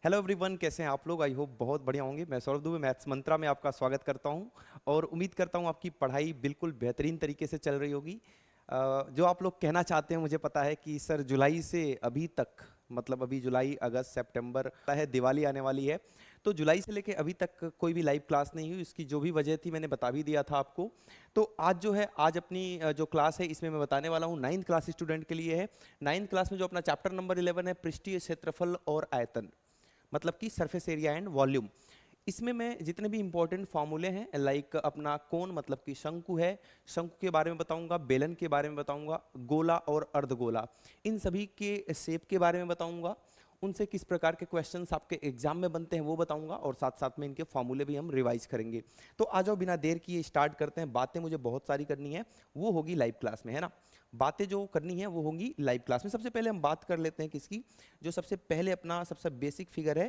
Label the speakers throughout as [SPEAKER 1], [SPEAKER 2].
[SPEAKER 1] Hello everyone, कैसे हैं आप लोग? आई होप बहुत बढ़िया होंगे। मैं सौरभ दुबे मैथ्स मंत्रा में आपका स्वागत करता हूं और उम्मीद करता हूं आपकी पढ़ाई बिल्कुल बेहतरीन तरीके से चल रही होगी। जो आप लोग कहना चाहते हैं, मुझे पता है कि सर जुलाई से अभी तक, मतलब अभी जुलाई अगस्त सितंबर है, दिवाली आने वाली है, तो जुलाई से लेके अभी तक कोई भी लाइव क्लास नहीं हुई। इसकी जो भी वजह थी मैंने बता भी दिया था आपको। तो आज जो है, आज अपनी जो क्लास है इसमें मैं बताने वाला हूँ 9th क्लास स्टूडेंट के लिए है। 9th क्लास में जो अपना चैप्टर नंबर 11 है, पृष्ठीय क्षेत्रफल और आयतन, मतलब कि सरफेस एरिया एंड वॉल्यूम। इसमें मैं जितने भी इंपॉर्टेंट फॉर्मूले हैं, लाइक अपना कोण मतलब कि शंकु है, शंकु के बारे में बताऊंगा, बेलन के बारे में बताऊंगा, गोला और अर्धगोला, इन सभी के शेप के बारे में बताऊंगा, उनसे किस प्रकार के क्वेश्चंस आपके एग्जाम में बनते हैं वो बताऊंगा, और साथ साथ में इनके फॉर्मूले भी हम रिवाइज करेंगे। तो आ जाओ, बिना देर किए स्टार्ट करते हैं। बातें मुझे बहुत सारी करनी है, वो होगी लाइव क्लास में, है ना। बातें जो करनी है वो होंगी लाइव क्लास में। सबसे पहले हम बात कर लेते हैं किसकी, जो सबसे पहले अपना सबसे बेसिक फिगर है,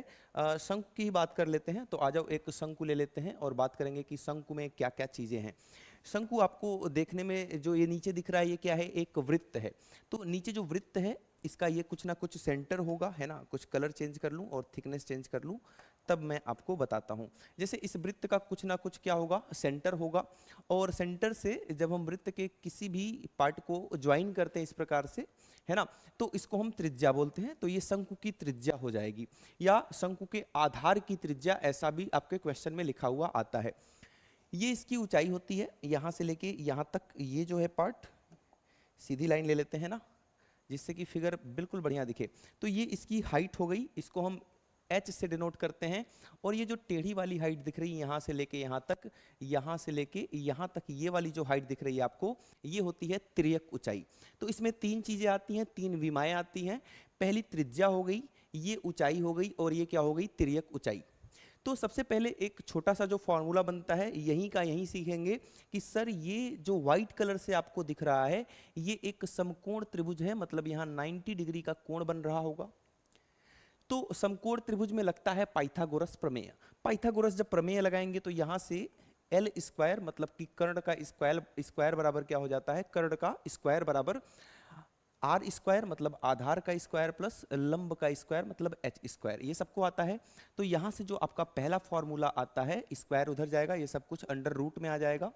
[SPEAKER 1] शंकु की ही बात कर लेते हैं। तो आ जाओ, एक शंकु ले लेते हैं और बात करेंगे कि शंकु में क्या क्या चीज़ें हैं। शंकु आपको देखने में जो ये नीचे दिख रहा है, ये क्या है? एक वृत्त है। तो नीचे जो वृत्त है, इसका ये कुछ ना कुछ सेंटर होगा, है ना। कुछ कलर चेंज कर लूँ और थिकनेस चेंज कर लूँ, तब मैं आपको बताता हूँ। जैसे इस वृत्त का कुछ ना कुछ क्या होगा, सेंटर होगा, और सेंटर से जब हम वृत्त के किसी भी पार्ट को ज्वाइन करते हैं इस प्रकार से, है ना, तो इसको हम त्रिज्या बोलते हैं। तो ये शंकु की त्रिज्या हो जाएगी, या शंकु के आधार की त्रिज्या, ऐसा भी आपके क्वेश्चन में लिखा हुआ आता है। ये इसकी ऊंचाई होती है, यहां से लेके यहां तक। ये जो है पार्ट, सीधी लाइन ले लेते हैं ना, जिससे कि फिगर बिल्कुल बढ़िया दिखे। तो ये इसकी हाइट हो गई, इसको हम h से डिनोट करते हैं। और ये जो टेढ़ी वाली हाइट दिख रही है, यहाँ से लेके यहाँ तक, यहाँ से लेके यहाँ तक, ये वाली जो हाइट दिख रही है आपको, ये होती है तिर्यक ऊंचाई। तो इसमें तीन चीजें आती हैं, तीन विमाएं आती हैं। पहली त्रिज्या हो गई, ये ऊंचाई हो गई, और ये क्या हो गई? तिर्यक ऊंचाई। तो सबसे पहले एक छोटा सा जो फॉर्मूला बनता है, यहीं का यहीं सीखेंगे कि सर ये जो व्हाइट कलर से आपको दिख रहा है, ये एक समकोण त्रिभुज है, मतलब यहाँ 90 डिग्री का कोण बन रहा होगा। तो समकोण त्रिभुज में लगता है पाइथागोरस प्रमेय। पाइथागोरस जब प्रमेय लगाएंगे तो यहाँ से एल स्क्वायर, मतलब कि कर्ण का स्क्वायर, स्क्वायर बराबर क्या हो जाता है? कर्ण का स्क्वायर बराबर आर स्क्वायर, मतलब आधार का स्क्वायर, प्लस लंब का स्क्वायर, मतलब एच स्क्वायर। ये सबको आता है। तो यहाँ से जो आपका पहला फॉर्मूला आता है, स्क्वायर उधर जाएगा, ये सब कुछ अंडर रूट में आ जाएगा।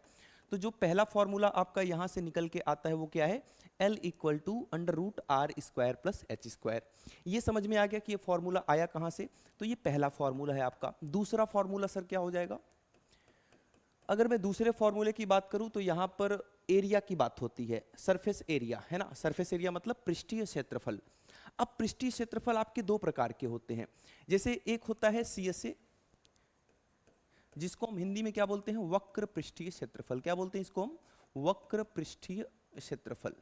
[SPEAKER 1] तो जो पहला फॉर्मूला आपका यहाँ से निकल के आता है वो क्या है? L equal to under root R square plus H square. ये समझ में आ गया कि ये फॉर्मूला आया कहाँ से। तो ये पहला फॉर्मूला है आपका। दूसरा फॉर्मूला सर क्या हो जाएगा? अगर मैं दूसरे फॉर्मूले की बात करूं तो यहां पर एरिया की बात होती है, सरफेस एरिया, है ना। सरफेस एरिया मतलब पृष्ठीय क्षेत्रफल। अब पृष्ठीय क्षेत्रफल आपके दो प्रकार के होते हैं। जैसे एक होता है CSA, जिसको हम हिंदी में क्या बोलते हैं? वक्र पृष्ठीय क्षेत्रफल। क्या बोलते हैं इसको हम? वक्र पृष्ठीय क्षेत्रफल,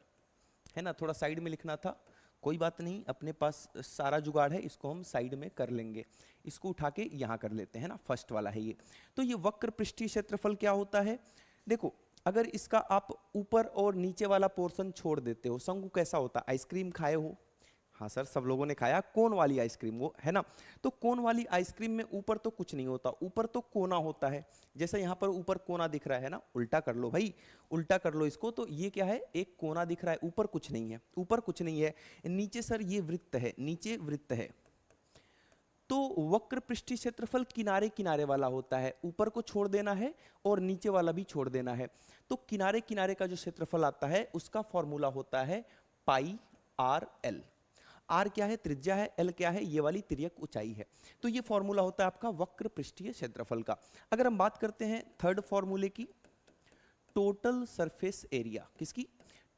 [SPEAKER 1] है ना। थोड़ा साइड में लिखना था, कोई बात नहीं, अपने पास सारा जुगाड़ है, इसको हम साइड में कर लेंगे। इसको उठा के यहाँ कर लेते हैं ना, फर्स्ट वाला है ये। तो ये वक्र पृष्ठीय क्षेत्रफल क्या होता है? देखो, अगर इसका आप ऊपर और नीचे वाला पोर्शन छोड़ देते हो, शंकु कैसा होता है? आइसक्रीम खाए हो? हाँ सर, सब लोगों ने खाया कोन वाली आइसक्रीम, वो, है ना। तो कोन वाली आइसक्रीम में ऊपर तो कुछ नहीं होता, ऊपर तो कोना होता है। जैसे यहाँ पर ऊपर कोना दिख रहा है ना, उल्टा कर लो भाई, उल्टा कर लो इसको। तो ये क्या है? एक कोना दिख रहा है, ऊपर कुछ नहीं है, ऊपर कुछ नहीं है। नीचे सर ये वृत्त है, नीचे वृत्त है। तो वक्र पृष्ठीय क्षेत्रफल किनारे किनारे वाला होता है, ऊपर को छोड़ देना है और नीचे वाला भी छोड़ देना है। तो किनारे किनारे का जो क्षेत्रफल आता है, उसका फॉर्मूला होता है पाई आर एल। आर क्या है? त्रिज्या है। एल क्या है? ये वाली तिर्यक ऊंचाई है। तो ये फॉर्मूला होता है आपका वक्र पृष्ठीय क्षेत्रफल का। अगर हम बात करते हैं थर्ड फॉर्मूले की, टोटल सरफेस एरिया। किसकी?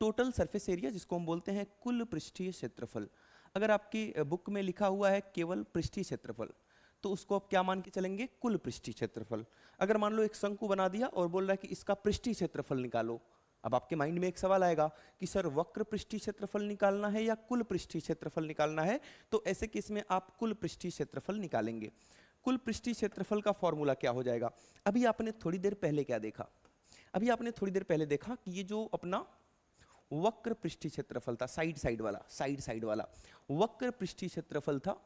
[SPEAKER 1] टोटल सरफेस एरिया, जिसको हम बोलते हैं कुल पृष्ठीय क्षेत्रफल। अगर आपकी बुक में लिखा हुआ है केवल पृष्ठीय क्षेत्रफल, तो उसको आप क्या मान के चलेंगे? कुल पृष्ठीय क्षेत्रफल। अगर मान लो एक शंकु बना दिया और बोल रहा है कि इसका पृष्ठीय क्षेत्रफल निकालो, अब आपके माइंड में एक सवाल आएगा कि सर वक्र पृष्ठीय क्षेत्रफल निकालना है या कुल पृष्ठीय क्षेत्रफल निकालना है? तो ऐसे केस में आप कुल पृष्ठीय क्षेत्रफल निकालेंगे। कुल पृष्ठीय क्षेत्रफल का फॉर्मूला क्या हो जाएगा? अभी आपने थोड़ी देर पहले क्या देखा? अभी आपने थोड़ी देर पहले देखा कि ये जो अपना वक्र पृष्ठीय क्षेत्रफल था, साइड साइड वाला, साइड साइड वाला वक्र पृष्ठीय क्षेत्रफल था,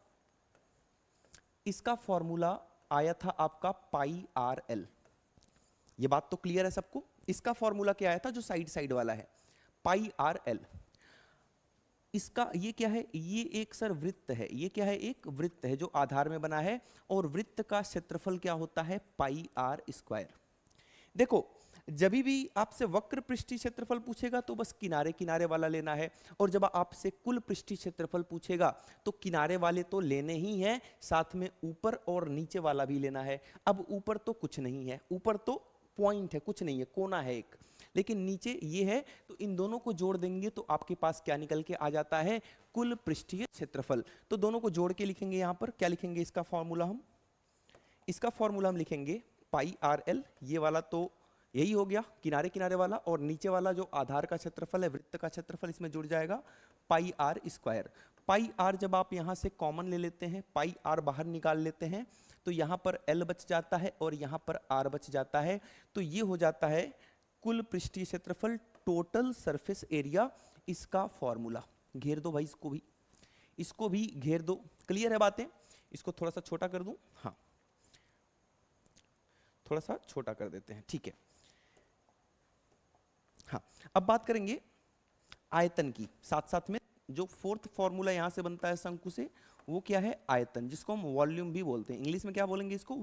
[SPEAKER 1] इसका फॉर्मूला आया था आपका पाई आर एल। ये बात तो क्लियर है सबको? इसका फॉर्मूला क्या आया था जो साइड साइड वाला है? पाई आर एल। इसका ये क्या है, ये एक सर वृत्त है, ये क्या है, एक वृत्त है जो आधार में बना है, और वृत्त का क्षेत्रफल क्या होता है, पाई आर स्क्वायर। देखो जब भी आपसे वक्र पृष्ठीय क्षेत्रफल पूछेगा तो बस किनारे किनारे वाला लेना है, और जब आपसे कुल पृष्ठीय क्षेत्रफल पूछेगा तो किनारे वाले तो लेने ही हैं, साथ में ऊपर और नीचे वाला भी लेना है। अब ऊपर तो कुछ नहीं है, ऊपर तो पॉइंट है, कुछ नहीं है, कोना है एक, लेकिन नीचे ये है, तो इन दोनों को जोड़ देंगे तो आपके पास क्या निकल के आ जाता है, कुल पृष्ठीय क्षेत्रफल। तो दोनों को जोड़ के लिखेंगे, यहां पर क्या लिखेंगे, इसका फॉर्मूला हम लिखेंगे पाई आर एल, ये वाला तो यही हो गया किनारे किनारे वाला, और नीचे वाला जो आधार का क्षेत्रफल है, वृत्त का क्षेत्रफल, इसमें जुड़ जाएगा पाई आर स्क्वायर। पाई आर जब आप यहां से कॉमन ले लेते हैं, पाई आर बाहर निकाल लेते हैं, तो यहां पर एल बच जाता है और यहां पर आर बच जाता है, तो ये हो जाता है कुल पृष्ठीय क्षेत्रफल, टोटल सरफेस एरिया, इसका फॉर्मूला। घेर दो भाई इसको भी घेर दो। क्लियर है बातें? इसको थोड़ा सा छोटा कर दूं, हाँ थोड़ा सा छोटा कर देते हैं, ठीक है। हाँ, अब बात करेंगे आयतन की, साथ साथ में जो फोर्थ फॉर्मूला यहां से बनता है शंकु से, वो क्या है, आयतन, जिसको हम वॉल्यूम भी बोलते हैं। इंग्लिश में क्या बोलेंगे इसको,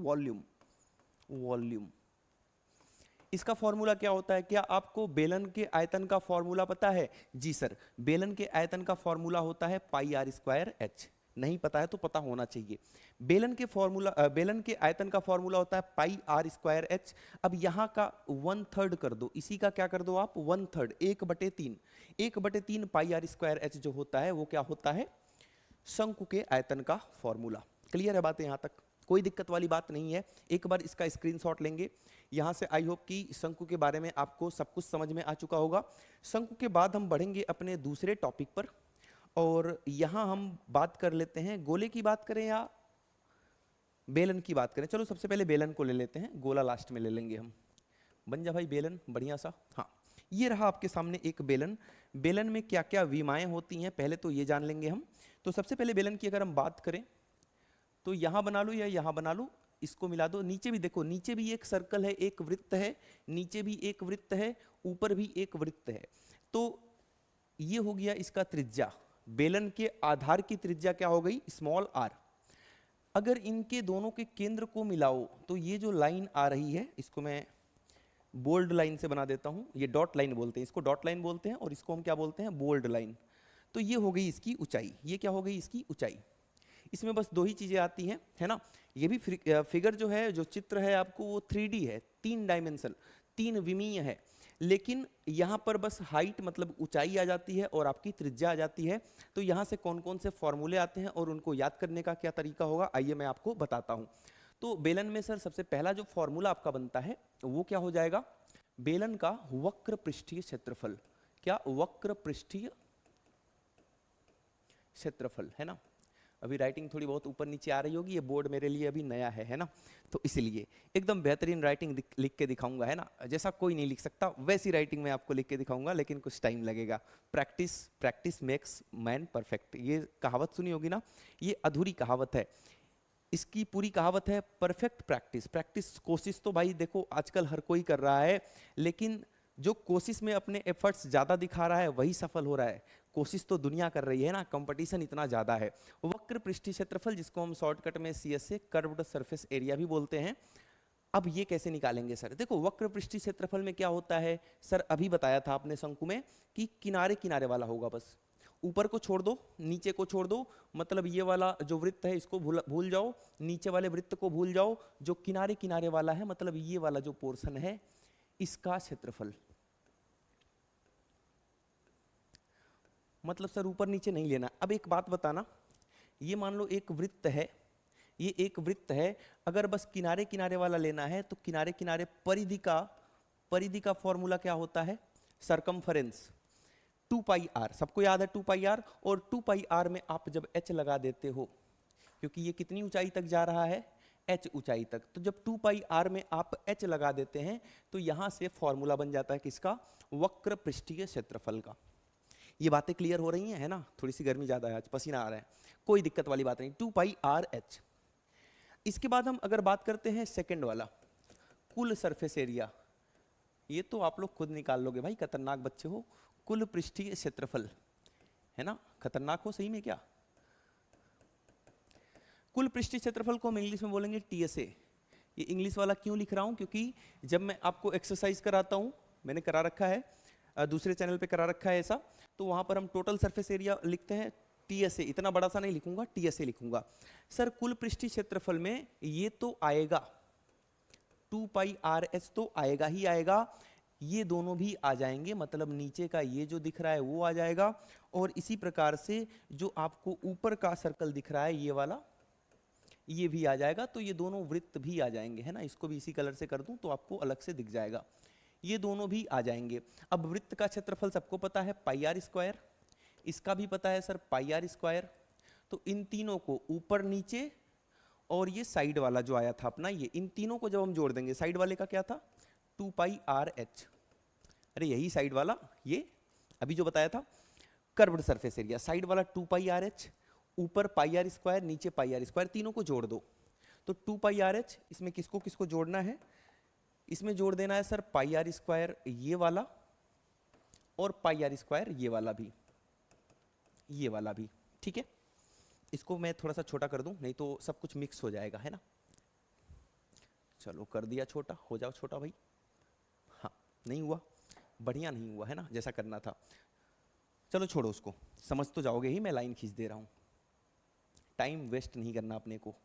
[SPEAKER 1] वॉल्यूम। इसका फॉर्मूला क्या होता है, क्या आपको बेलन के आयतन का फॉर्मूला पता है? जी सर, बेलन के आयतन का फॉर्मूला होता है पाई आर स्क्वायर एच। नहीं पता है तो पता होना चाहिए। बेलन के आयतन का फॉर्मूला होता है पाई आर स्क्वायर एच। अब यहाँ का 1/3 कर दो, इसी का क्या कर दो आप, 1/3, 1/3 पाई आर स्क्वायर एच जो होता है वो क्या होता है, शंकु के आयतन का फॉर्मूला। क्लियर है बातें यहाँ तक? कोई दिक्कत वाली बात नहीं है। एक बार इसका स्क्रीनशॉट लेंगे यहाँ से। आई होप कि शंकु के बारे में आपको सब कुछ समझ में आ चुका होगा। शंकु के बाद हम बढ़ेंगे अपने दूसरे टॉपिक पर, और यहाँ हम बात कर लेते हैं, गोले की बात करें या बेलन की बात करें। चलो सबसे पहले बेलन को ले लेते हैं, गोला लास्ट में ले लेंगे हम। बन जा भाई बेलन बढ़िया सा। हाँ, ये रहा आपके सामने एक बेलन। बेलन में क्या क्या विमाएं होती हैं पहले तो ये जान लेंगे हम। तो सबसे पहले बेलन की अगर हम बात करें तो यहां बना लो या यहां बना लो, इसको मिला दो। नीचे भी देखो, नीचे भी एक सर्कल है, एक वृत्त है, नीचे भी एक वृत्त है, ऊपर भी एक वृत्त है। तो ये हो गया इसका त्रिज्या। बेलन के आधार की त्रिज्या क्या हो गई, स्मॉल आर। अगर इनके दोनों के केंद्र को मिलाओ तो ये जो लाइन आ रही है, इसको मैं बोल्ड लाइन से बना देता हूं। ये डॉट लाइन बोलते हैं, इसको डॉट लाइन बोलते हैं, और इसको हम क्या बोलते हैं, बोल्ड लाइन। तो ये हो गई इसकी ऊंचाई, ये क्या हो गई इसकी ऊंचाई। इसमें बस दो ही चीजें आती हैं, है ना। ये भी फिगर जो है, जो चित्र है आपको, वो 3D है, 3 डायमेंशन, 3 विमीय है। लेकिन यहाँ पर बस हाइट मतलब ऊंचाई आ जाती है और आपकी त्रिज्या आ जाती है। तो यहाँ से कौन कौन से फॉर्मूले आते हैं और उनको याद करने का क्या तरीका होगा, आइए मैं आपको बताता हूँ। तो बेलन में सर सबसे पहला जो फॉर्मूला आपका बनता है वो क्या हो जाएगा, बेलन का वक्र पृष्ठीय क्षेत्रफल। क्या, वक्र पृष्ठीय क्षेत्रफल, है ना। अभी राइटिंग थोड़ी बहुत ऊपर नीचे आ रही होगी, ये बोर्ड मेरे लिए अभी नया है ना, तो इसलिए एकदम बेहतरीन राइटिंग लिख के दिखाऊंगा, है ना। जैसा कोई नहीं लिख सकता वैसी राइटिंग में आपको लिख के दिखाऊंगा, लेकिन कुछ टाइम लगेगा। प्रैक्टिस मेक्स मैन परफेक्ट, ये कहावत सुनी होगी ना, ये अधूरी कहावत है। इसकी पूरी कहावत है परफेक्ट प्रैक्टिस। कोशिश तो भाई देखो आजकल हर कोई कर रहा है, लेकिन जो कोशिश में अपने एफर्ट्स ज़्यादा दिखा रहा है वही सफल हो रहा है। कोशिश तो दुनिया कर रही है ना, कंपटीशन इतना ज़्यादा है। वक्र पृष्ठीय क्षेत्रफल, जिसको हम शॉर्टकट में CS से कर्व्ड सरफेस एरिया भी बोलते हैं। अब ये कैसे निकालेंगे सर, देखो वक्र पृष्ठीय क्षेत्रफल में क्या होता है सर, अभी बताया था आपने शंकु में कि किनारे किनारे वाला होगा, बस ऊपर को छोड़ दो, नीचे को छोड़ दो, मतलब ये वाला जो वृत्त है इसको भूल जाओ, नीचे वाले वृत्त को भूल जाओ, जो किनारे किनारे वाला है मतलब ये वाला जो पोर्शन है इसका क्षेत्रफल। मतलब सर ऊपर नीचे नहीं लेना। अब एक बात बताना, ये मान लो एक वृत्त है, ये एक वृत्त है, अगर बस किनारे किनारे वाला लेना है तो किनारे किनारे परिधि का फॉर्मूला क्या होता है, सरकमफरेंस, 2πr। सबको याद है 2πr, और 2πr में आप जब h लगा देते हो, क्योंकि ये कितनी ऊंचाई तक जा रहा है, h ऊंचाई तक, तो जब 2πr में आप h लगा देते हैं तो यहां से फॉर्मूला बन जाता है किसका, वक्र पृष्ठीय क्षेत्रफल का। ये बातें क्लियर हो रही हैं, है ना। थोड़ी सी गर्मी ज़्यादा है आज, पसीना आ रहा है, कोई दिक्कत वाली बात नहीं, 2πrh। इसके बाद हम अगर बात करते हैं सेकंड वाला, कुल सरफेस एरिया, ये तो आप लोग खुद निकाल लोगे भाई, खतरनाक बच्चे हो। कुल पृष्ठीय क्षेत्रफल, है ना, खतरनाक हो सही में क्या। कुल पृष्ठीय क्षेत्रफल को हम इंग्लिश में बोलेंगे टीएसए। ये इंग्लिश वाला क्यों लिख रहा हूं, क्योंकि जब मैं आपको एक्सरसाइज कराता हूं, मैंने करा रखा है, दूसरे चैनल पे करा रखा है ऐसा, तो वहां पर हम टोटल सरफेस एरिया लिखते हैं टीएसए, इतना बड़ा सा नहीं लिखूंगा, टीएसए लिखूंगा। सर कुल पृष्ठीय क्षेत्रफल में ये तो आएगा 2πRH तो आएगा ही आएगा, ये दोनों भी आ जाएंगे, मतलब नीचे का ये जो दिख रहा है वो आ जाएगा, और इसी प्रकार से जो आपको ऊपर का सर्कल दिख रहा है ये वाला, ये भी आ जाएगा, तो ये दोनों वृत्त भी आ जाएंगे, है ना। इसको भी इसी कलर से कर दूं तो आपको अलग से दिख जाएगा, ये दोनों भी आ जाएंगे। अब वृत्त का क्षेत्रफल सबको पता है πr², इसका भी पता है सर πr², तो इन तीनों को ऊपर नीचे और ये साइड वाला जो आया था अपना, ये इन तीनों को जब हम जोड़ देंगे, साइड वाले का क्या था 2πRH, अरे यही साइड वाला, ये अभी जो बताया था कर्व्ड सरफेस एरिया, साइड वाला 2πRH, ऊपर πr², नीचे πr², तीनों को जोड़ दो तो 2πRH, इसमें किसको किसको जोड़ना है, इसमें जोड़ देना है सर πr² ये वाला, और πr² ये वाला भी, ये वाला भी, ठीक है। इसको मैं थोड़ा सा छोटा कर दूं, नहीं तो सब कुछ मिक्स हो जाएगा, है ना। चलो कर दिया छोटा, हो जाओ छोटा भाई। हाँ नहीं हुआ, बढ़िया नहीं हुआ, है ना, जैसा करना था। चलो छोड़ो उसको, समझ तो जाओगे ही, मैं लाइन खींच दे रहा हूँ, टाइम वेस्ट नहीं करना अपने को,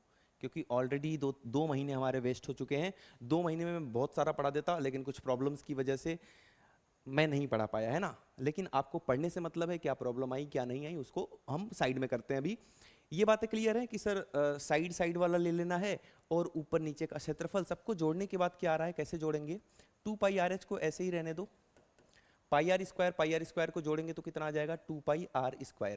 [SPEAKER 1] क्योंकि ऑलरेडी दो महीने हमारे वेस्ट हो चुके हैं। 2 महीने में मैं बहुत सारा पढ़ा देता, लेकिन कुछ प्रॉब्लम्स की वजह से मैं नहीं पढ़ा पाया, है ना। लेकिन आपको पढ़ने से मतलब है, क्या प्रॉब्लम आई क्या नहीं आई उसको हम साइड में करते हैं अभी। ये बातें क्लियर है कि सर साइड वाला ले लेना है, और ऊपर नीचे का क्षेत्रफल सबको जोड़ने के बाद क्या आ रहा है, कैसे जोड़ेंगे, 2πRH को ऐसे ही रहने दो, πr² को जोड़ेंगे तो कितना आ जाएगा 2πr²।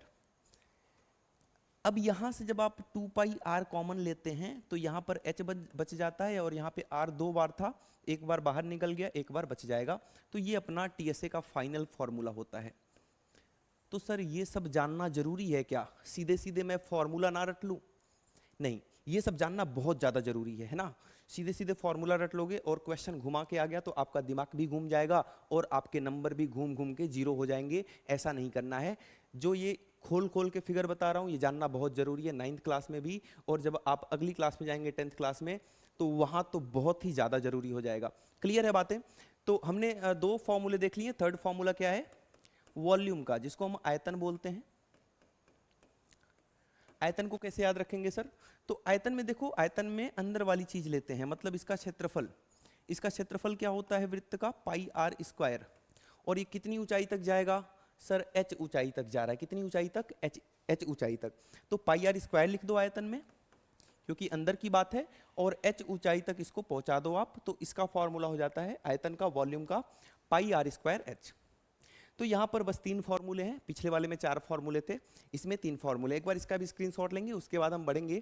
[SPEAKER 1] अब यहां से जब आप 2πr कॉमन लेते हैं तो यहां पर h बच जाता है, और यहां पे r 2 बार था, एक बार बाहर निकल गया, एक बार बच जाएगा, तो ये अपना टीएसए का फाइनल फॉर्मूला होता है। तो सर ये सब जानना जरूरी है क्या, सीधे सीधे मैं फॉर्मूला ना रट लूं, नहीं, ये सब जानना बहुत ज़्यादा जरूरी है ना। सीधे सीधे फॉर्मूला रट लोगे और क्वेश्चन घुमा के आ गया तो आपका दिमाग भी घूम जाएगा और आपके नंबर भी घूम घूम के जीरो हो जाएंगे, ऐसा नहीं करना है। जो ये खोल खोल के फिगर बता रहा हूँ ये जानना बहुत ज़रूरी है 9th क्लास में भी, और जब आप अगली क्लास में जाएंगे 10th क्लास में तो वहाँ तो बहुत ही ज़्यादा ज़रूरी हो जाएगा। क्लियर है बातें। तो हमने 2 फॉर्मूले देख लिए। थर्ड फॉर्मूला क्या है, वॉल्यूम का, जिसको हम आयतन बोलते हैं। आयतन को कैसे याद रखेंगे सर, तो आयतन में देखो, आयतन में अंदर वाली चीज लेते हैं, मतलब इसका क्षेत्रफल, इसका क्षेत्रफल क्या होता है वृत्त का, πr², और ये कितनी ऊंचाई तक जाएगा सर, h ऊंचाई तक जा रहा है, कितनी ऊंचाई तक, h ऊंचाई तक, तो πr² लिख दो आयतन में क्योंकि अंदर की बात है, और h ऊंचाई तक इसको पहुंचा दो आप, तो इसका फॉर्मूला हो जाता है आयतन का, वॉल्यूम का, πr²h। तो यहाँ पर बस 3 फॉर्मूले हैं, पिछले वाले में 4 फॉर्मूले थे, इसमें 3 फॉर्मूले। एक बार इसका भी स्क्रीनशॉट लेंगे, उसके बाद हम बढ़ेंगे।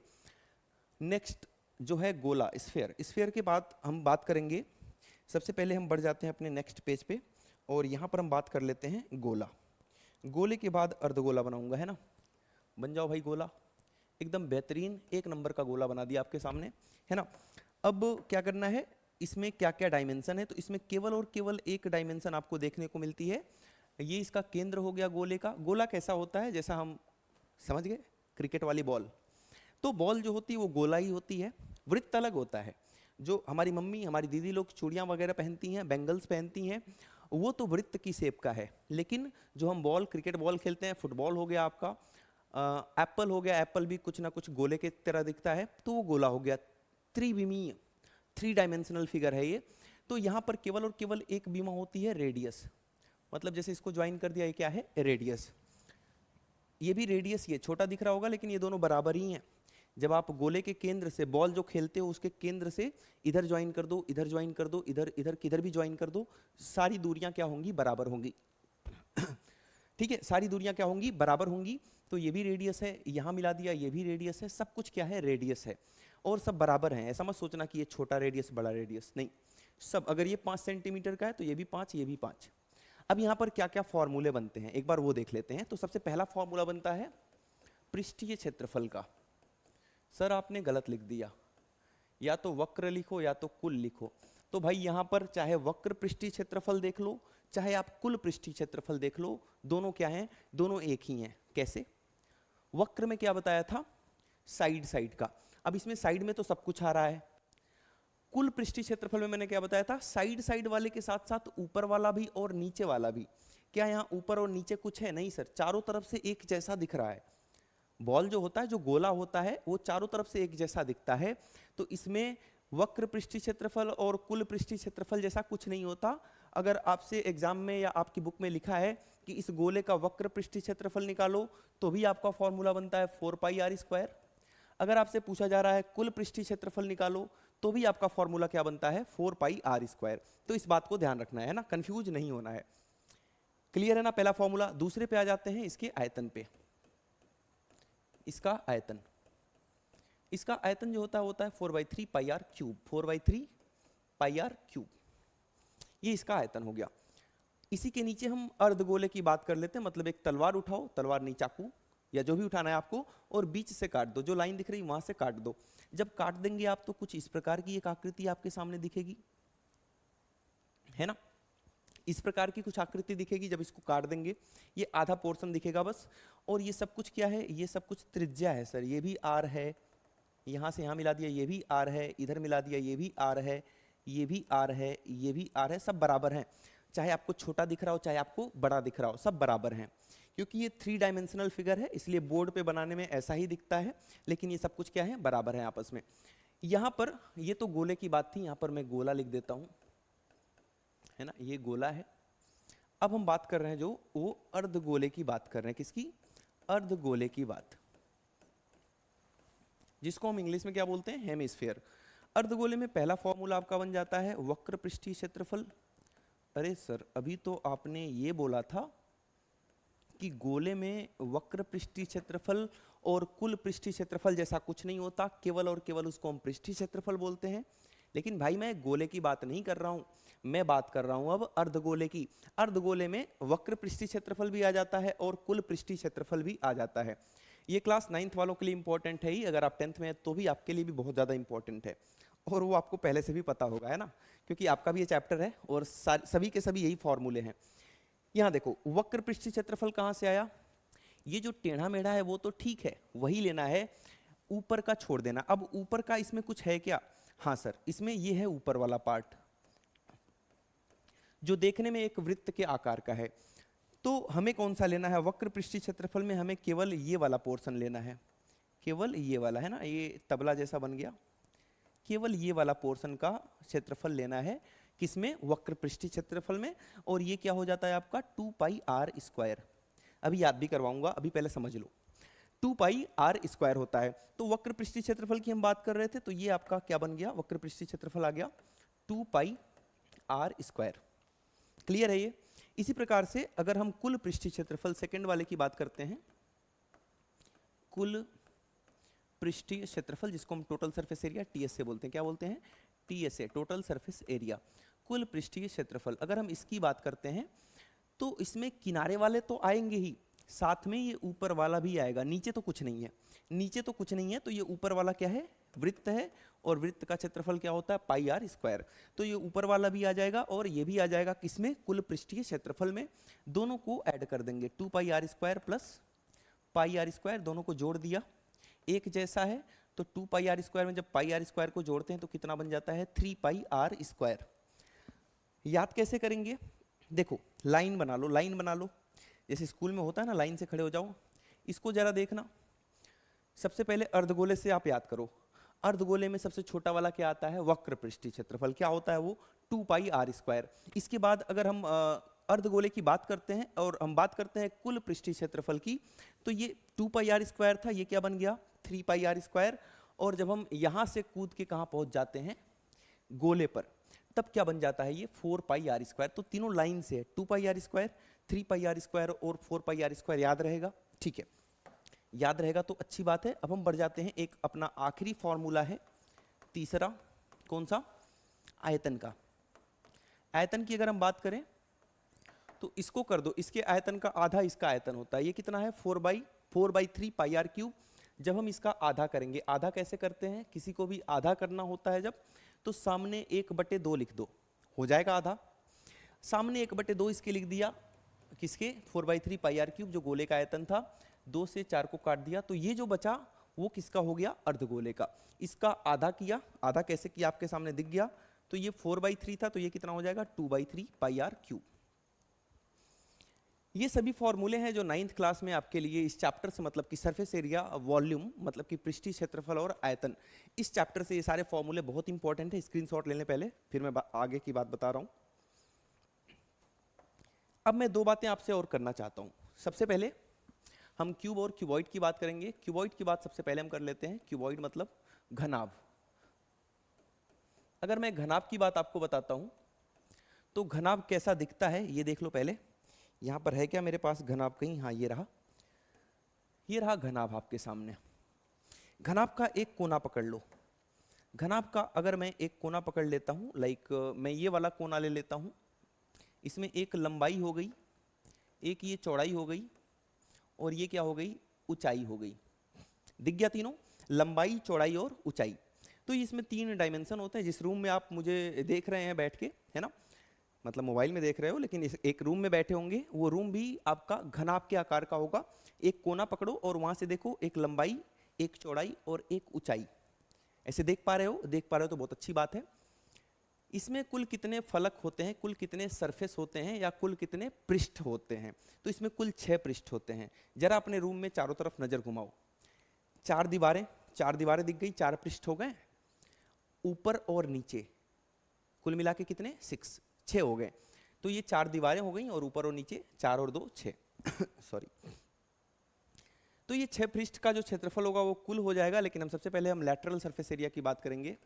[SPEAKER 1] नेक्स्ट जो है गोला, स्फीयर। स्फीयर के बाद हम बात करेंगे, सबसे पहले हम बढ़ जाते हैं अपने नेक्स्ट पेज पे, और यहाँ पर हम बात कर लेते हैं गोला। गोले के बाद अर्धगोला बनाऊंगा, है ना। बन जाओ भाई गोला, एकदम बेहतरीन 1 नंबर का गोला बना दिया आपके सामने, है ना। अब क्या करना है, इसमें क्या क्या डायमेंशन है, तो इसमें केवल और केवल एक डायमेंशन आपको देखने को मिलती है, ये इसका केंद्र हो गया गोले का। गोला कैसा होता है, जैसा हम समझ गए क्रिकेट वाली बॉल, तो बॉल जो होती है वो गोला ही होती है, वृत्त अलग होता है। जो हमारी मम्मी हमारी दीदी लोग चूड़ियाँ वगैरह पहनती हैं, बैंगल्स पहनती हैं, वो तो वृत्त की शेप का है, लेकिन जो हम बॉल, क्रिकेट बॉल खेलते हैं, फुटबॉल हो गया आपका, एप्पल हो गया, एप्पल भी कुछ ना कुछ गोले के तरह दिखता है, तो वो गोला हो गया। त्रिविमीय, 3 डायमेंशनल फिगर है ये। तो यहाँ पर केवल और केवल एक बीमा होती है, रेडियस, मतलब जैसे इसको ज्वाइन कर दिया, ये क्या है, रेडियस। ये भी रेडियस, ये छोटा दिख रहा होगा लेकिन ये दोनों बराबर ही हैं। जब आप गोले के केंद्र से बॉल जो खेलते हो उसके केंद्र से इधर ज्वाइन कर दो, इधर ज्वाइन कर दो, इधर इधर किधर भी ज्वाइन कर दो, सारी दूरियां क्या होंगी, बराबर होंगी। ठीक है, सारी दूरियां क्या होंगी, बराबर होंगी। तो ये भी रेडियस है, यहाँ मिला दिया, ये भी रेडियस है, सब कुछ क्या है, रेडियस है, और सब बराबर हैं। ऐसा मत सोचना कि ये छोटा रेडियस बड़ा रेडियस, नहीं, सब, अगर ये 5 सेंटीमीटर का है तो ये भी 5, ये भी 5। अब यहाँ पर क्या क्या फॉर्मूले बनते हैं एक बार वो देख लेते हैं। तो सबसे पहला फॉर्मूला बनता है पृष्ठीय क्षेत्रफल का। सर आपने गलत लिख दिया, या तो वक्र लिखो या तो कुल लिखो। तो भाई यहाँ पर चाहे वक्र पृष्ठीय क्षेत्रफल देख लो, चाहे आप कुल पृष्ठीय क्षेत्रफल देख लो, दोनों क्या हैं, दोनों एक ही हैं। कैसे? वक्र में क्या बताया था, साइड साइड का, अब इसमें साइड में तो सब कुछ आ रहा है। कुल पृष्ठीय क्षेत्रफल में मैंने क्या बताया था, साइड साइड वाले के साथ साथ ऊपर वाला भी और नीचे वाला भी। क्या यहाँ ऊपर और नीचे कुछ है? नहीं सर, चारों तरफ से एक जैसा दिख रहा है। बॉल जो होता है, जो गोला होता है, वो चारों तरफ से एक जैसा दिखता है। तो इसमें वक्र पृष्ठीय क्षेत्रफल और कुल पृष्ठीय क्षेत्रफल जैसा कुछ नहीं होता। अगर आपसे एग्जाम में या आपकी बुक में लिखा है कि इस गोले का वक्र पृष्ठीय क्षेत्रफल निकालो, तो भी आपका फॉर्मूला बनता है 4 पाई आर स्क्वायर। अगर आपसे पूछा जा रहा है कुल पृष्ठीय क्षेत्रफल निकालो, तो भी आपका फॉर्मूला क्या बनता है, 4 पाई आर स्क्वायर। तो इस बात को ध्यान रखना है ना, कंफ्यूज नहीं होना है। क्लियर है ना पहला फॉर्मूला? दूसरे पे आ जाते हैं, इसके आयतन पे। इसका आयतन, इसका आयतन जो होता है 4/3 pi r cube, 4/3 pi r cube, ये इसका आयतन हो गया। इसी के नीचे हम अर्धगोले की बात कर लेते हैं। मतलब एक तलवार उठाओ, तलवार नहीं चाकू या जो भी उठाना है आपको, और बीच से काट दो, जो लाइन दिख रही है वहां से काट दो। जब काट देंगे आप तो कुछ इस प्रकार की एक आकृति आपके सामने दिखेगी, है ना, इस प्रकार की कुछ आकृति दिखेगी। जब इसको काट देंगे ये आधा पोर्शन दिखेगा बस। और ये सब कुछ क्या है, ये सब कुछ त्रिज्या है सर। ये भी आर है, यहां से यहां मिला दिया, ये भी आर है, इधर मिला दिया, ये भी आर है, ये भी आर है, ये भी आर है, सब बराबर हैं। चाहे आपको छोटा दिख रहा हो चाहे आपको बड़ा दिख रहा हो, सब बराबर हैं। क्योंकि ये 3 डायमेंशनल फिगर है, इसलिए बोर्ड पे बनाने में ऐसा ही दिखता है, लेकिन ये सब कुछ क्या है, बराबर है आपस में। यहां पर ये तो गोले की बात थी, यहां पर मैं गोला लिख देता हूं, है ना, ये गोला है। अब हम बात कर रहे हैं जो वो अर्धगोले की बात कर रहे हैं। किसकी? अर्धगोले की बात, जिसको हम इंग्लिश में क्या बोलते हैं, हेमिस्फीयर। अर्धगोले में पहला फॉर्मूला आपका बन जाता है वक्र पृष्ठीय क्षेत्रफल। अरे सर, अभी तो आपने ये बोला था कि गोले में वक्र पृष्ठीय क्षेत्रफल और कुल पृष्ठीय क्षेत्रफल जैसा कुछ नहीं होता, केवल और केवल उसको हम पृष्ठीय क्षेत्रफल बोलते हैं। लेकिन भाई मैं गोले की बात नहीं कर रहा हूं, मैं बात कर रहा हूं अब अर्धगोले की। अर्धगोले में वक्र पृष्ठीय क्षेत्रफल भी आ जाता है और कुल पृष्ठीय क्षेत्रफल भी आ जाता है। ये क्लास 9th वालों के लिए इंपॉर्टेंट है ही, अगर आप 10th में है तो भी आपके लिए भी बहुत ज़्यादा इंपॉर्टेंट है। और वो आपको पहले से भी पता होगा, है ना, क्योंकि आपका भी ये चैप्टर है और सभी के सभी यही फॉर्मूले हैं। यहाँ देखो, वक्र पृष्ठीय क्षेत्रफल कहाँ से आया, ये जो टेढ़ा मेढ़ा है वो तो ठीक है, वही लेना है, ऊपर का छोड़ देना। अब ऊपर का इसमें कुछ है क्या? हाँ सर, इसमें ये है ऊपर वाला पार्ट जो देखने में एक वृत्त के आकार का है। तो हमें कौन सा लेना है, वक्र पृष्ठीय क्षेत्रफल में हमें केवल ये वाला पोर्शन लेना है, केवल ये वाला, है ना, ये तबला जैसा बन गया, केवल ये वाला पोर्शन का क्षेत्रफल लेना है। किसमें? वक्र पृष्ठीय क्षेत्रफल में। और ये क्या हो जाता है आपका 2 पाई आर स्क्वायर। अभी याद भी करवाऊंगा, अभी पहले समझ लो। 2 पाई आर स्क्वायर होता है। तो वक्र पृष्ठीय क्षेत्रफल की हम बात कर रहे थे, तो ये आपका क्या बन गया, वक्र पृष्ठीय क्षेत्रफल आ गया 2 पाई आर स्क्वायर। क्लियर है ये? इसी प्रकार से अगर हम कुल पृष्ठीय क्षेत्रफल सेकंड वाले की बात करते हैं, कुल पृष्ठीय क्षेत्रफल, जिसको हम टोटल सरफेस एरिया टीएस से बोलते हैं, क्या बोलते हैं, टीएसए, टोटल सरफेस एरिया। कुल पृष्ठीय क्षेत्रफल अगर हम इसकी बात करते हैं तो इसमें किनारे वाले तो आएंगे ही, साथ में ये ऊपर वाला भी आएगा। नीचे तो कुछ नहीं है, नीचे तो कुछ नहीं है, तो ये ऊपर वाला क्या है, वृत्त है, और वृत्त का क्षेत्रफल क्या होता है, पाई आर स्क्वायर। तो ये ऊपर वाला भी आ जाएगा और ये भी आ जाएगा, किसमें, कुल पृष्ठीय क्षेत्रफल में। दोनों को ऐड कर देंगे, 2 pi r square plus pi r square, दोनों को जोड़ दिया, एक जैसा है। तो 2 पाई आर स्क्वायर में जब पाई आर स्क्वायर को जोड़ते हैं तो कितना बन जाता है, 3 पाई आर स्क्वायर। याद कैसे करेंगे, देखो लाइन बना लो, लाइन बना लो, जैसे स्कूल में होता है ना, लाइन से खड़े हो जाओ। इसको जरा देखना, सबसे पहले अर्धगोले से आप याद करो। अर्धगोले में सबसे छोटा वाला क्या आता है, वक्र पृष्ठीय क्षेत्रफल, क्या होता है वो, 2 पाई आर स्क्वायर। इसके बाद अगर हम अर्धगोले की बात करते हैं और हम बात करते हैं कुल पृष्ठीय क्षेत्रफल की, तो ये 2 पाई आर स्क्वायर था, ये क्या बन गया, 3 पाई आर स्क्वायर। और जब हम यहां से कूद के कहां पहुंच जाते हैं, गोले पर, तब क्या बन जाता है, ये 4 पाई आर स्क्वायर। तो तीनों लाइन से है, 2 pi r square, 3 pi r square और 4 पाई आर स्क्वायर। याद रहेगा? ठीक है, याद रहेगा तो अच्छी बात है। अब हम बढ़ जाते हैं, एक अपना आखिरी फॉर्मूला है तीसरा, कौन सा, आयतन का। आयतन की अगर हम बात करें तो इसको कर दो, इसके आयतन का आधा इसका आयतन होता है। ये कितना है, 4/3 पाई आर क्यूब। जब हम इसका आधा करेंगे, आधा कैसे करते हैं, किसी को भी आधा करना होता है जब, तो सामने 1/2 लिख दो, हो जाएगा आधा। सामने 1/2 इसके लिख दिया, किसके 4/3 पाई आर क्यूब, जो गोले का आयतन था। 2 से 4 को काट दिया, तो ये जो बचा वो किसका हो गया, अर्धगोले का। इसका आधा किया, आधा कैसे किया आपके सामने दिख गया। तो ये 4/3 था, तो ये कितना हो जाएगा 2/3 पाई आर क्यूब। ये सभी फॉर्मूले हैं जो 9th क्लास में आपके लिए इस चैप्टर से, मतलब कि सरफेस एरिया, वॉल्यूम मतलब कि पृष्ठीय क्षेत्रफल और आयतन, इस चैप्टर से ये सारे फॉर्मूले बहुत इंपॉर्टेंट है। स्क्रीनशॉट लेने पहले, फिर मैं आगे की बात बता रहा हूं। अब मैं 2 बातें आपसे और करना चाहता हूं। सबसे पहले हम क्यूब और क्यूबॉइड की बात करेंगे। क्यूबॉइड की बात सबसे पहले हम कर लेते हैं। क्यूबॉइड मतलब घनाभ। अगर मैं घनाभ की बात आपको बताता हूं तो घनाभ कैसा दिखता है ये देख लो पहले। यहां पर है क्या मेरे पास घनाभ कहीं, हाँ ये रहा घनाभ आपके सामने। घनाभ का एक कोना पकड़ लो। घनाभ का अगर मैं एक कोना पकड़ लेता हूं, लाइक मैं ये वाला कोना ले लेता हूं, इसमें एक लंबाई हो गई, एक ये चौड़ाई हो गई, और ये क्या हो गई, ऊंचाई हो गई। दिख गया तीनों, लंबाई, चौड़ाई और ऊंचाई। तो इसमें 3 डायमेंशन होते हैं। जिस रूम में आप मुझे देख रहे हैं बैठ के, है ना, मतलब मोबाइल में देख रहे हो, लेकिन इस एक रूम में बैठे होंगे, वो रूम भी आपका घनाभ के आकार का होगा। एक कोना पकड़ो और वहां से देखो, एक लंबाई, एक चौड़ाई और एक ऊंचाई। ऐसे देख पा रहे हो? देख पा रहे हो तो बहुत अच्छी बात है। इसमें कुल कितने फलक होते हैं, कुल कितने सरफेस होते हैं, या कुल कितने पृष्ठ होते हैं? तो इसमें कुल 6 पृष्ठ होते हैं। जरा अपने रूम में चारों तरफ नजर घुमाओ। 4 दीवारें दिख गई, 4 पृष्ठ हो गए, ऊपर और नीचे कुल मिला के कितने, 6 हो गए। तो ये 4 दीवारें हो गई, और ऊपर और नीचे 4 और 2 6 सॉरी। तो ये 6 पृष्ठ का जो क्षेत्रफल होगा वो कुल हो जाएगा। लेकिन हम सबसे पहले हम लैटरल सरफेस एरिया की बात करेंगे।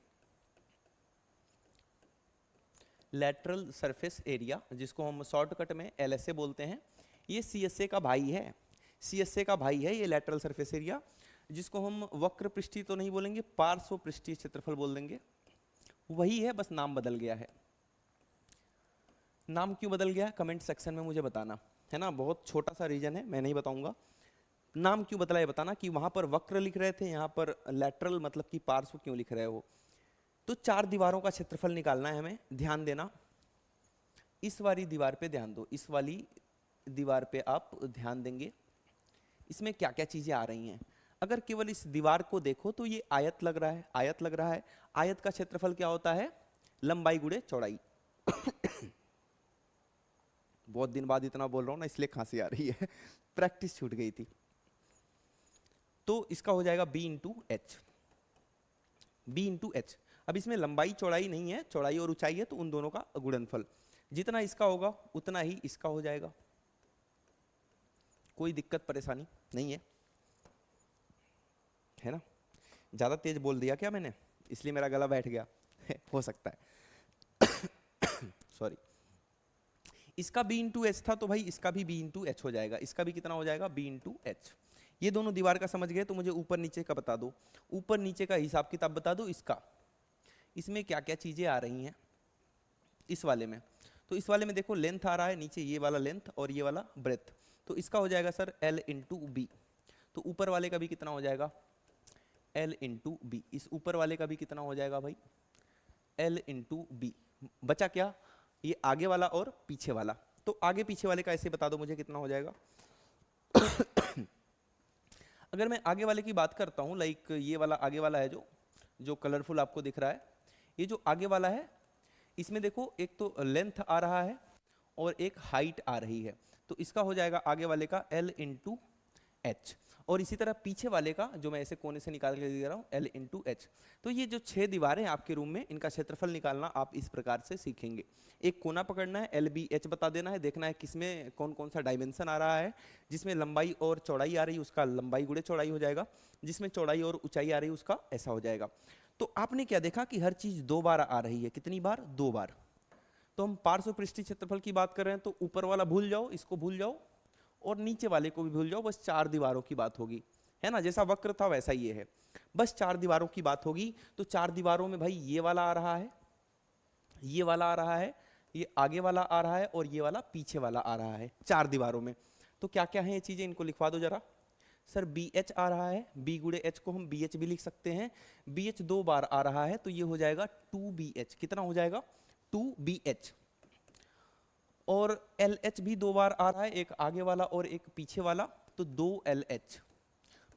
[SPEAKER 1] लैटरल सरफेस एरिया, जिसको हम शॉर्टकट में LSA बोलते हैं, ये CSA का भाई है। CSA का भाई है ये लैटरल सरफेस एरिया, जिसको हम वक्र पृष्ठीय तो नहीं बोलेंगे, पार्श्व पृष्ठीय क्षेत्रफल बोल देंगे। वही है, बस नाम बदल गया है। नाम क्यों बदल गया, कमेंट सेक्शन में मुझे बताना, है ना। बहुत छोटा सा रीजन है, मैं नहीं बताऊंगा। नाम क्यों बदला है बताना, कि वहां पर वक्र लिख रहे थे, यहाँ पर लैटरल मतलब कि पार्श्व क्यों लिख रहे हो। तो 4 दीवारों का क्षेत्रफल निकालना है हमें। ध्यान देना, इस वाली दीवार पे ध्यान दो, इस वाली दीवार पे आप ध्यान देंगे, इसमें क्या क्या चीजें आ रही हैं। अगर केवल इस दीवार को देखो तो ये आयत लग रहा है, आयत लग रहा है। आयत का क्षेत्रफल क्या होता है, लंबाई गुणे चौड़ाई। बहुत दिन बाद इतना बोल रहा हूं ना, इसलिए खांसी आ रही है, प्रैक्टिस छूट गई थी। तो इसका हो जाएगा B into H, B into H. अब इसमें लंबाई चौड़ाई नहीं है, चौड़ाई और ऊंचाई है, तो उन दोनों का गुणनफल जितना इसका होगा उतना ही इसका हो जाएगा। कोई दिक्कत परेशानी नहीं है ना। ज्यादा तेज बोल दिया क्या मैंने, इसलिए मेरा गला बैठ गया हो सकता है सॉरी। इसका B इंटू एच था, तो भाई इसका भी B इंटू एच हो जाएगा। इसका भी कितना हो जाएगा, B इंटू एच। ये दोनों दीवार का समझ गए, तो मुझे ऊपर नीचे का बता दो, ऊपर नीचे का हिसाब किताब बता दो इसका। इसमें क्या क्या चीजें आ रही हैं इस वाले में। तो इस वाले में देखो लेंथ आ रहा है, नीचे ये वाला लेंथ और ये वाला ब्रेथ। तो इसका हो जाएगा सर L इंटू बी। तो ऊपर वाले का भी कितना हो जाएगा, L इंटू बी। इस ऊपर वाले का भी कितना हो जाएगा भाई, L इंटू बी। बचा क्या, ये आगे वाला और पीछे वाला। तो आगे पीछे वाले का ऐसे बता दो मुझे कितना हो जाएगा। अगर मैं आगे वाले की बात करता हूं, लाइक ये वाला आगे वाला है, जो कलरफुल आपको दिख रहा है, ये जो आगे वाला है, इसमें देखो एक तो लेंथ आ रहा है और एक हाइट आ रही है। तो इसका हो जाएगा आगे वाले का L इंटू एच, और इसी तरह पीछे वाले का, जो मैं ऐसे कोने से निकाल के दे रहा हूँ, L इंटू एच। तो ये जो 6 दीवारें हैं आपके रूम में, इनका क्षेत्रफल निकालना आप इस प्रकार से सीखेंगे। एक कोना पकड़ना है, LBH बता देना है, देखना है किसमें कौन कौन सा डायमेंशन आ रहा है। जिसमें लंबाई और चौड़ाई आ रही है उसका लंबाई गुणे चौड़ाई हो जाएगा, जिसमें चौड़ाई और ऊंचाई आ रही है उसका ऐसा हो जाएगा। तो आपने क्या देखा कि हर चीज 2 बार आ रही है। कितनी बार, 2 बार। तो हम पार्श्व पृष्ठीय क्षेत्रफल की बात कर रहे हैं, तो ऊपर वाला भूल जाओ, इसको भूल जाओ, और नीचे वाले को भी भूल जाओ। बस 4 दीवारों की बात होगी, है ना। जैसा वक्र था वैसा ये है, बस 4 दीवारों की बात होगी। तो 4 दीवारों में भाई ये वाला आ रहा है, ये वाला आ रहा है, ये आगे वाला आ रहा है, और ये वाला पीछे वाला आ रहा है 4 दीवारों में। तो क्या क्या है ये चीजें, इनको लिखवा दो जरा। सर BH आ रहा है, B गुणे H को हम BH भी लिख सकते हैं। BH 2 बार आ रहा है, तो ये हो जाएगा 2BH। कितना हो जाएगा, 2BH। और LH भी 2 बार आ रहा है, एक आगे वाला और एक पीछे वाला, तो 2 LH,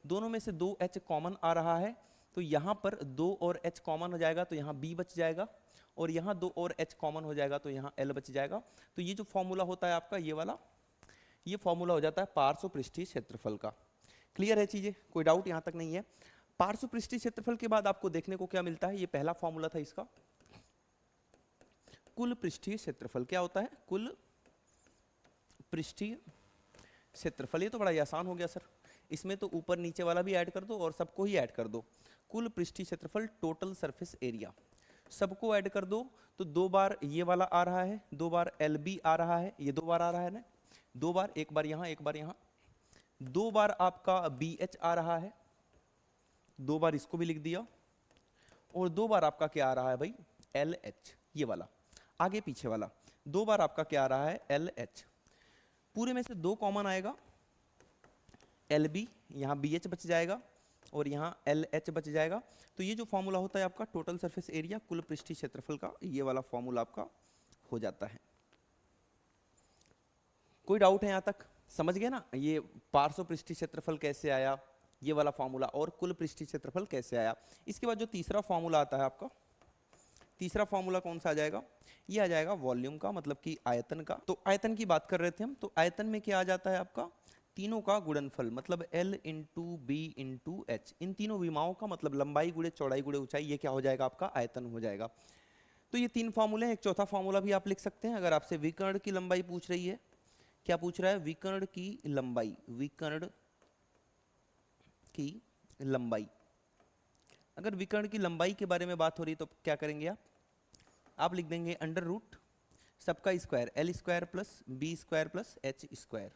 [SPEAKER 1] दोनों में से 2 H कॉमन आ रहा है, तो यहाँ पर 2 और H कॉमन हो जाएगा तो यहाँ B बच जाएगा, और यहाँ 2 और H कॉमन हो जाएगा तो यहाँ L बच जाएगा। तो ये जो फॉर्मूला होता है आपका ये वाला, ये फॉर्मूला हो जाता है पार्श्वपृष्ठीय क्षेत्रफल का। क्लियर है चीजें, कोई डाउट यहाँ तक नहीं है। पार्श्वपृष्ठीय क्षेत्रफल के बाद आपको देखने को क्या मिलता है, ये पहला फॉर्मूला था इसका, कुल पृष्ठीय क्षेत्रफल। क्या होता है, कुल पृष्ठीय क्षेत्रफल। ये तो बड़ा ही आसान हो गया सर, इसमें तो ऊपर नीचे वाला भी ऐड कर दो और सबको ही ऐड कर दो। कुल पृष्ठीय क्षेत्रफल, टोटल सरफेस एरिया, सबको ऐड कर दो तो 2 बार ये वाला आ रहा है, 2 बार LB आ रहा है, ये 2 बार आ रहा है ना, 2 बार, एक बार यहाँ एक बार यहाँ, 2 बार आपका BH आ रहा है, 2 बार इसको भी लिख दिया, और 2 बार आपका क्या आ रहा है भाई, LH, ये वाला आगे पीछे वाला, 2 बार आपका क्या आ रहा है, LH। पूरे में से 2 कॉमन आएगा, LB, यहाँ BH बच जाएगा और यहाँ LH बच जाएगा। तो ये जो फॉर्मूला होता है आपका टोटल सरफेस एरिया, कुल पृष्ठीय क्षेत्रफल का, ये वाला फॉर्मूला आपका हो जाता है। कोई डाउट है यहाँ तक, समझ गए ना, ये पार्श्व पृष्ठीय क्षेत्रफल कैसे आया, ये वाला फॉर्मूला, और कुल पृष्ठीय क्षेत्रफल कैसे आया। इसके बाद जो तीसरा फॉर्मूला आता है आपका, तीसरा फॉर्मूला कौन सा आ जाएगा, ये आ जाएगा वॉल्यूम का, मतलब कि आयतन का। तो आयतन की बात कर रहे थे हम, तो आयतन में क्या आ जाता है आपका, तीनों का गुणनफल, मतलब L into B into H, इन तीनों विमाओं का मतलब लंबाई गुणे चौड़ाई गुणे ऊंचाई, ये क्या हो जाएगा आपका, आयतन हो जाएगा। तो ये 3 फॉर्मूले हैं, एक चौथा फॉर्मूला भी आप लिख सकते हैं। अगर आपसे विकर्ण की लंबाई पूछ रही है, क्या पूछ रहा है, विकर्ण की लंबाई, विकर्ण की लंबाई, अगर विकर्ण की लंबाई के बारे में बात हो रही है तो क्या करेंगे आप लिख देंगे अंडर रूट सबका square, L square plus B square plus H square.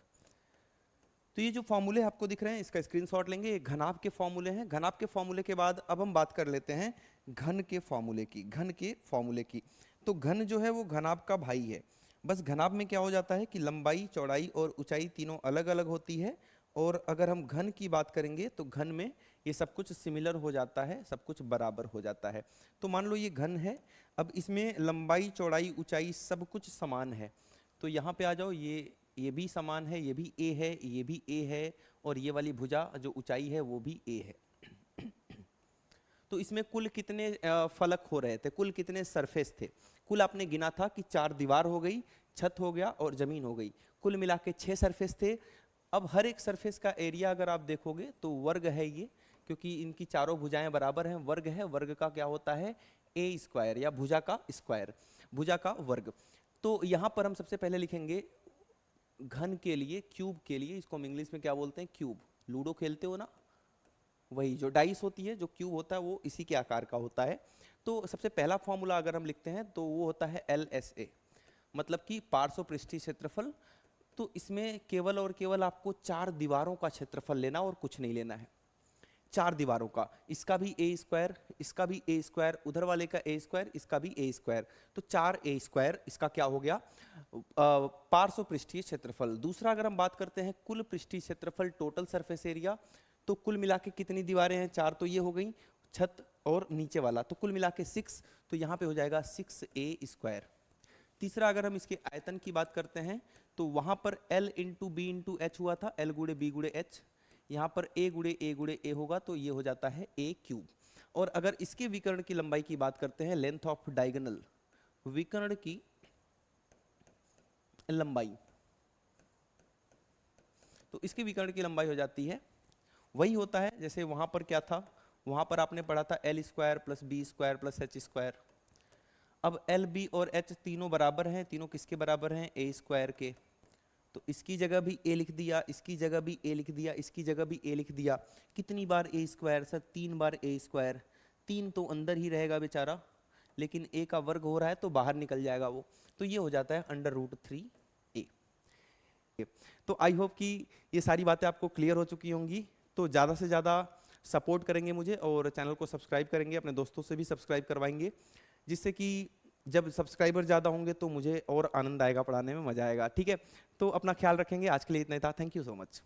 [SPEAKER 1] तो ये जो फॉर्मूले आपको दिख रहे हैं इसका स्क्रीनशॉट लेंगे, ये घनाभ के फॉर्मूले हैं। घनाभ के फॉर्मूले के बाद अब हम बात कर लेते हैं घन के फॉर्मूले की, घन के फॉर्मूले की। तो घन जो है वो घनाभ का भाई है। बस घनाभ में क्या हो जाता है कि लंबाई चौड़ाई और ऊंचाई तीनों अलग अलग होती है, और अगर हम घन की बात करेंगे तो घन में ये सब कुछ सिमिलर हो जाता है, सब कुछ बराबर हो जाता है। तो मान लो ये घन है, अब इसमें लंबाई चौड़ाई ऊंचाई सब कुछ समान है, तो यहाँ पे आ जाओ, ये भी समान है, ये भी A है, ये भी A है, और ये वाली भुजा जो ऊंचाई है वो भी A है। तो इसमें कुल कितने फलक हो रहे थे, कुल कितने सरफेस थे, कुल आपने गिना था कि 4 दीवार हो गई, छत हो गया और जमीन हो गई, कुल मिला के 6 सरफेस थे। अब हर एक सरफेस का एरिया अगर आप देखोगे तो वर्ग है ये, क्योंकि इनकी चारों भुजाएं बराबर हैं, वर्ग है, वर्ग का क्या होता है, A स्क्वायर, या भुजा का स्क्वायर, भुजा का वर्ग। तो यहाँ पर हम सबसे पहले लिखेंगे घन के लिए, क्यूब के लिए, इसको हम इंग्लिश में क्या बोलते हैं, क्यूब। लूडो खेलते हो ना, वही जो डाइस होती है, जो क्यूब होता है वो इसी के आकार का होता है। तो सबसे पहला फॉर्मूला अगर हम लिखते हैं तो वो होता है LSA, मतलब कि पार्श्व पृष्ठीय क्षेत्रफल। तो इसमें केवल और केवल आपको 4 दीवारों का क्षेत्रफल लेना और कुछ नहीं लेना है, 4 दीवारों का, इसका भी A स्क्वायर, इसका भी A स्क्वायर, उधर वाले का A स्क्वायर, इसका भी A स्क्वायर, तो 4 A स्क्वायर, इसका क्या हो गया, पार्श्व पृष्ठीय क्षेत्रफल। दूसरा अगर हम बात करते हैं कुल पृष्ठीय क्षेत्रफल, टोटल सरफेस एरिया, तो कुल मिला के कितनी दीवारें हैं, 4, तो ये हो गई, छत और नीचे वाला, तो कुल मिला के 6, तो यहाँ पे हो जाएगा 6A स्क्वायर। तीसरा अगर हम इसके आयतन की बात करते हैं तो वहाँ पर L into B into H हुआ था, L गुणे B गुणे H, यहाँ पर A गुणे A होगा, तो ये हो जाता है A क्यूब। और अगर इसके विकर्ण की लंबाई की बात करते हैं, लेंथ ऑफ डायगोनल, विकर्ण की लंबाई, तो इसके विकर्ण की लंबाई हो जाती है, वही होता है जैसे वहाँ पर क्या था, वहाँ पर आपने पढ़ा था L square plus B square plus H square. अब L, B और H तीनों बराबर हैं, तीनों किसके बराबर हैं, A स्क्वायर के, तो इसकी जगह भी A लिख दिया, इसकी जगह भी A लिख दिया, इसकी जगह भी A लिख दिया। कितनी बार A square sir, 3 bar A square, 3 तो अंदर ही रहेगा बेचारा, लेकिन A का वर्ग हो रहा है तो बाहर निकल जाएगा वो, तो ये हो जाता है अंडर रूट 3A। तो आई होप कि ये सारी बातें आपको क्लियर हो चुकी होंगी। तो ज़्यादा से ज़्यादा सपोर्ट करेंगे मुझे और चैनल को सब्सक्राइब करेंगे, अपने दोस्तों से भी सब्सक्राइब करवाएंगे, जिससे कि जब सब्सक्राइबर ज़्यादा होंगे तो मुझे और आनंद आएगा, पढ़ाने में मज़ा आएगा। ठीक है, तो अपना ख्याल रखेंगे। आज के लिए इतना ही था, थैंक यू सो मच।